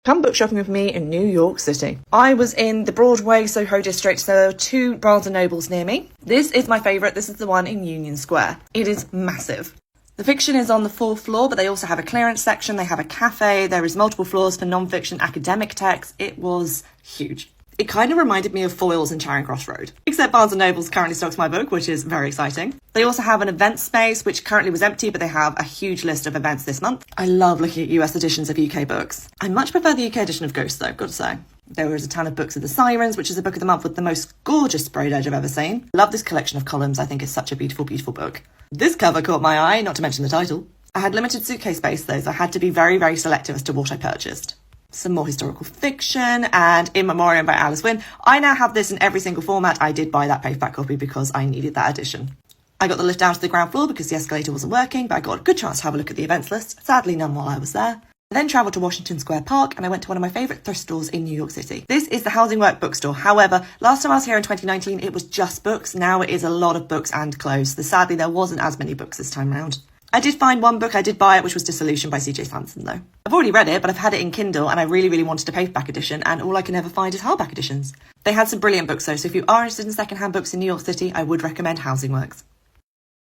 Come book shopping with me in New York City. I was in the Broadway, Soho district, so there are 2 Barnes & Nobles near me. This is my favourite. This is the one in Union Square. It is massive. The fiction is on the 4th floor, but they also have a clearance section. They have a cafe. There is multiple floors for non-fiction academic texts. It was huge. It kind of reminded me of Foyles in Charing Cross Road. Except Barnes & Nobles currently stocks my book, which is very exciting. They also have an event space, which currently was empty, but they have a huge list of events this month. I love looking at US editions of UK books. I much prefer the UK edition of Ghost, though, got to say. There was a ton of books of the Sirens, which is a book of the month with the most gorgeous sprayed edge I've ever seen. I love this collection of columns. I think it's such a beautiful, beautiful book. This cover caught my eye, not to mention the title. I had limited suitcase space, though, so I had to be very, very selective as to what I purchased. Some more historical fiction, and In Memoriam by Alice Wynne. I now have this in every single format. I did buy that paperback copy because I needed that edition. I got the lift down to the ground floor because the escalator wasn't working, but I got a good chance to have a look at the events list. Sadly, none while I was there. I then travelled to Washington Square Park and I went to one of my favourite thrift stores in New York City. This is the Housing Work bookstore. However, last time I was here in 2019, it was just books. Now it is a lot of books and clothes. Sadly, there wasn't as many books this time round. I did find one book, I did buy it, which was Dissolution by C.J. Sanson, though. I've already read it, but I've had it in Kindle, and I really, really wanted a paperback edition, and all I can ever find is hardback editions. They had some brilliant books, though, so if you are interested in second-hand books in New York City, I would recommend Housing Works.